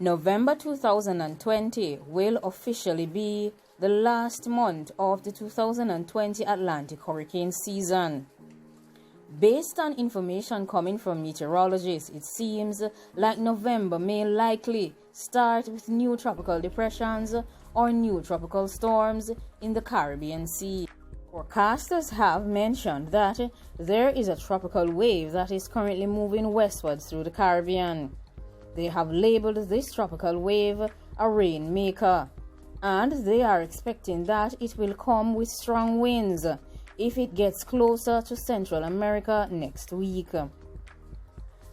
November 2020 will officially be the last month of the 2020 Atlantic hurricane season. Based on information coming from meteorologists, it seems like November may likely start with new tropical depressions or new tropical storms in the Caribbean Sea. Forecasters have mentioned that there is a tropical wave that is currently moving westward through the Caribbean. They have labeled this tropical wave a rainmaker, and they are expecting that it will come with strong winds if it gets closer to Central America next week.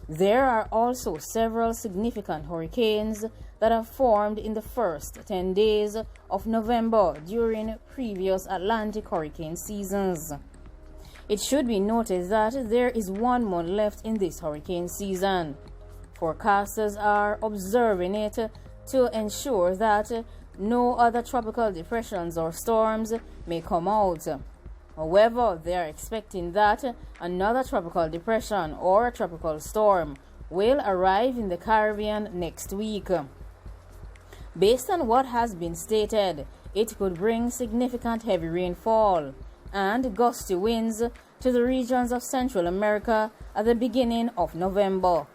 There are also several significant hurricanes that have formed in the first 10 days of November during previous Atlantic hurricane seasons. It should be noted that there is 1 month left in this hurricane season. Forecasters are observing it to ensure that no other tropical depressions or storms may come out. However, they are expecting that another tropical depression or a tropical storm will arrive in the Caribbean next week. Based on what has been stated, it could bring significant heavy rainfall and gusty winds to the regions of Central America at the beginning of November.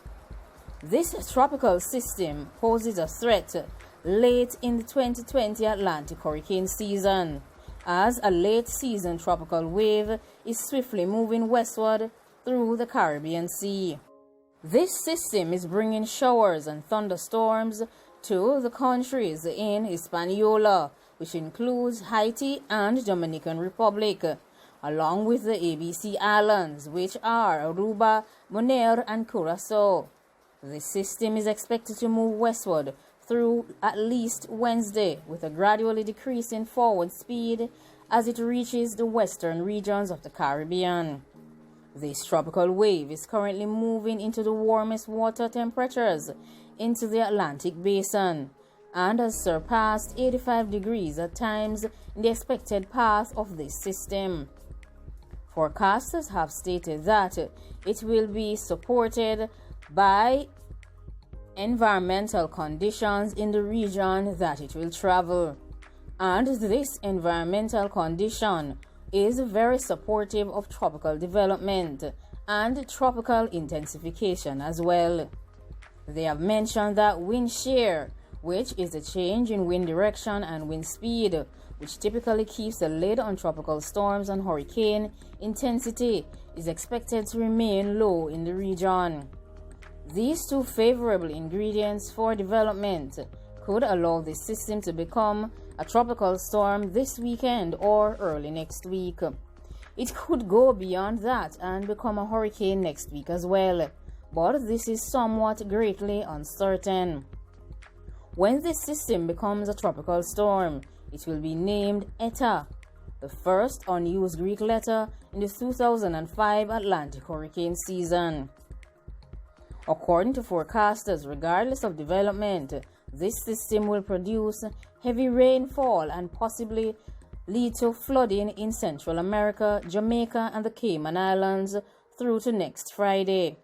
This tropical system poses a threat late in the 2020 Atlantic hurricane season, as a late-season tropical wave is swiftly moving westward through the Caribbean Sea. This system is bringing showers and thunderstorms to the countries in Hispaniola, which includes Haiti and Dominican Republic, along with the ABC Islands, which are Aruba, Bonaire, and Curaçao. This system is expected to move westward through at least Wednesday, with a gradually decreasing forward speed as it reaches the western regions of the Caribbean. This tropical wave is currently moving into the warmest water temperatures into the Atlantic basin and has surpassed 85 degrees at times in the expected path of this system. Forecasters have stated that it will be supported by environmental conditions in the region that it will travel, and this environmental condition is very supportive of tropical development and tropical intensification as well. They have mentioned that wind shear, which is a change in wind direction and wind speed, which typically keeps the lid on tropical storms and hurricane intensity, is expected to remain low in the region. These two favorable ingredients for development could allow this system to become a tropical storm this weekend or early next week. It could go beyond that and become a hurricane next week as well, but this is somewhat greatly uncertain. When this system becomes a tropical storm, it will be named Eta, the first unused Greek letter in the 2005 Atlantic hurricane season. According to forecasters, regardless of development, this system will produce heavy rainfall and possibly lead to flooding in Central America, Jamaica, and the Cayman Islands through to next Friday.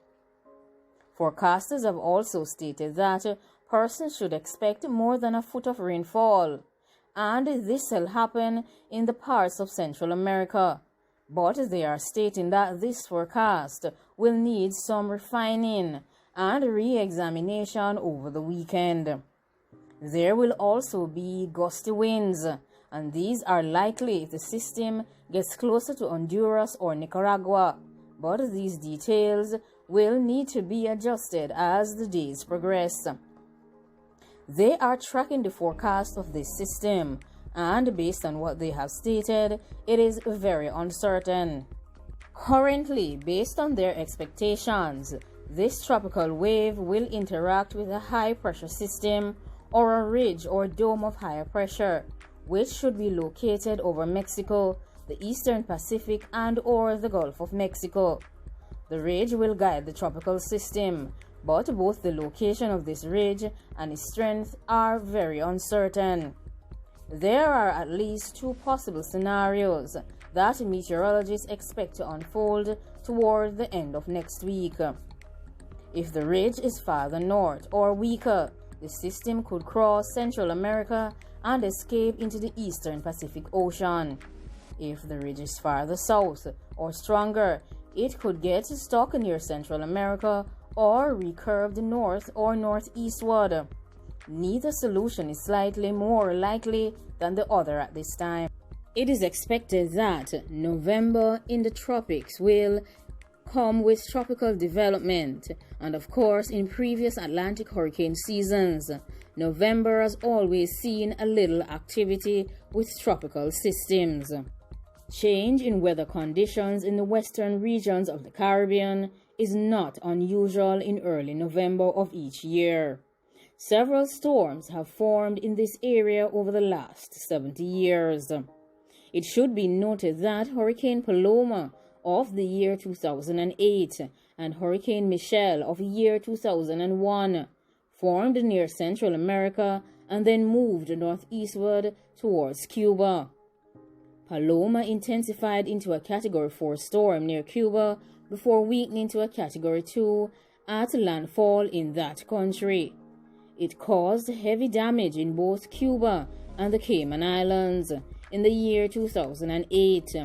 Forecasters have also stated that persons should expect more than a foot of rainfall, and this will happen in the parts of Central America. But they are stating that this forecast will need some refining and re-examination over the weekend. There will also be gusty winds, and these are likely if the system gets closer to Honduras or Nicaragua, but these details will need to be adjusted as the days progress. They are tracking the forecast of this system, and based on what they have stated, it is very uncertain. Currently, based on their expectations, this tropical wave will interact with a high-pressure system or a ridge or dome of higher pressure, which should be located over Mexico, the Eastern Pacific, and/or the Gulf of Mexico. The ridge will guide the tropical system, but both the location of this ridge and its strength are very uncertain. There are at least two possible scenarios that meteorologists expect to unfold toward the end of next week. If the ridge is farther north or weaker, The system could cross Central America and escape into the eastern Pacific Ocean. If the ridge is farther south or stronger, it could get stuck near Central America or recurve north or northeastward. Neither solution is slightly more likely than the other at this time. It is expected that November in the tropics will come with tropical development, and of course in previous Atlantic hurricane seasons, November has always seen a little activity with tropical systems. Change in weather conditions in the western regions of the Caribbean is not unusual in early November of each year. Several storms have formed in this area over the last 70 years. It should be noted that Hurricane Paloma of the year 2008 and Hurricane Michelle of the year 2001 formed near Central America and then moved northeastward towards Cuba. Paloma intensified into a Category 4 storm near Cuba before weakening to a Category 2 at landfall in that country. It caused heavy damage in both Cuba and the Cayman Islands in the year 2008.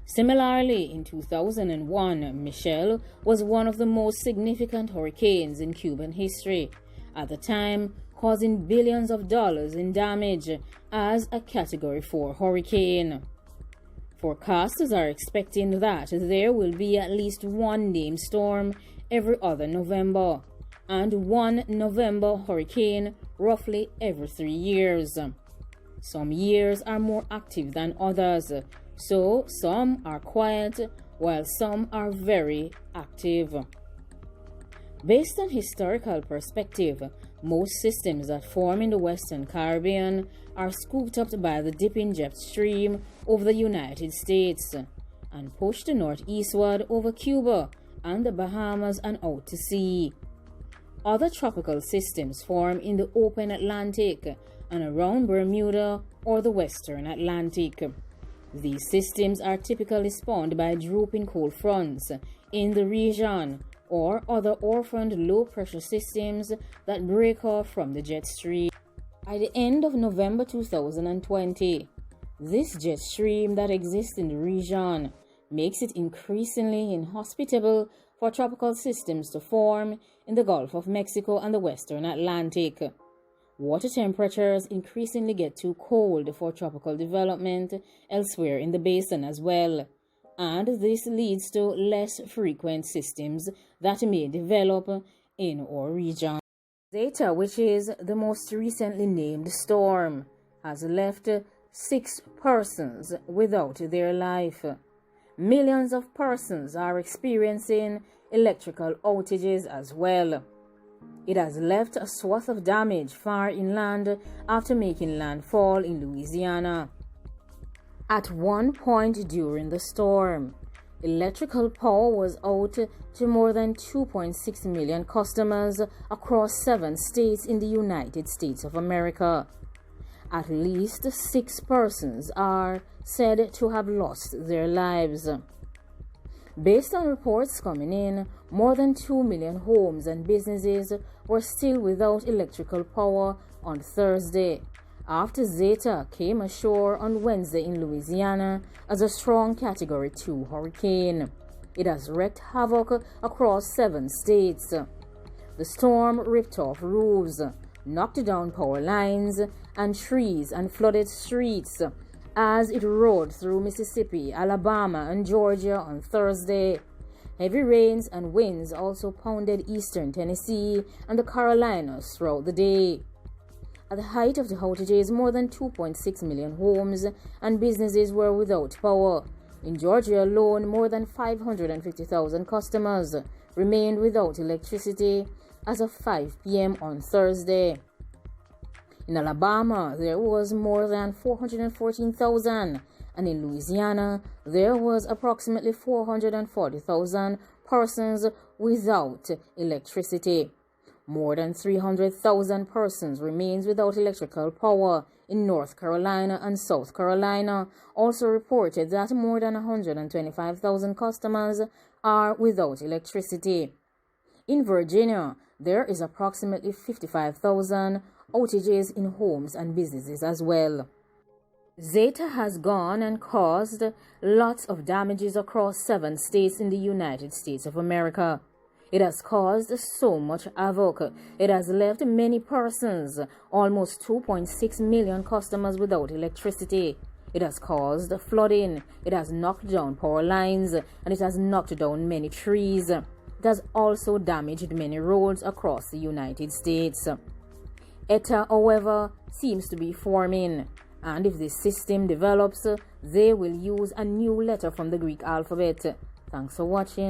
Similarly, in 2001, Michelle was one of the most significant hurricanes in Cuban history, at the time causing billions of dollars in damage as a Category 4 hurricane. Forecasters are expecting that there will be at least one named storm every other November, and one November hurricane roughly every 3 years. Some years are more active than others, so some are quiet while some are very active. Based on historical perspective, most systems that form in the Western Caribbean are scooped up by the dipping jet stream over the United States and pushed northeastward over Cuba and the Bahamas and out to sea. Other tropical systems form in the open Atlantic and around Bermuda or the Western Atlantic. These systems are typically spawned by drooping cold fronts in the region or other orphaned low-pressure systems that break off from the jet stream. By the end of November 2020, this jet stream that exists in the region makes it increasingly inhospitable for tropical systems to form in the Gulf of Mexico and the Western Atlantic. Water temperatures increasingly get too cold for tropical development elsewhere in the basin as well, and this leads to less frequent systems that may develop in our region. Zeta, which is the most recently named storm, has left 6 persons without their life. Millions of persons are experiencing electrical outages as well. It has left a swath of damage far inland after making landfall in Louisiana. At one point during the storm, electrical power was out to more than 2.6 million customers across 7 states in the United States of America. At least 6 persons are said to have lost their lives. Based on reports coming in, more than 2 million homes and businesses were still without electrical power on Thursday, after Zeta came ashore on Wednesday in Louisiana as a strong Category 2 hurricane. It has wreaked havoc across 7 states. The storm ripped off roofs, knocked down power lines and trees, and flooded streets as it rolled through Mississippi, Alabama, and Georgia on Thursday. Heavy rains and winds also pounded eastern Tennessee and the Carolinas throughout the day. At the height of the outages, more than 2.6 million homes and businesses were without power. In Georgia alone, more than 550,000 customers remained without electricity as of 5 p.m. on Thursday. In Alabama, there was more than 414,000, and in Louisiana, there was approximately 440,000 persons without electricity. More than 300,000 persons remains without electrical power in North Carolina and South Carolina. Also reported that more than 125,000 customers are without electricity. In Virginia, There is approximately 55,000 outages in homes and businesses as well. Zeta has gone and caused lots of damages across 7 states in the United States of America. It has caused so much havoc. It has left many persons, almost 2.6 million customers, without electricity. It has caused flooding. It has knocked down power lines, and it has knocked down many trees. It has also damaged many roads across the United States. Eta, however, seems to be forming, and if this system develops, they will use a new letter from the Greek alphabet. Thanks for watching.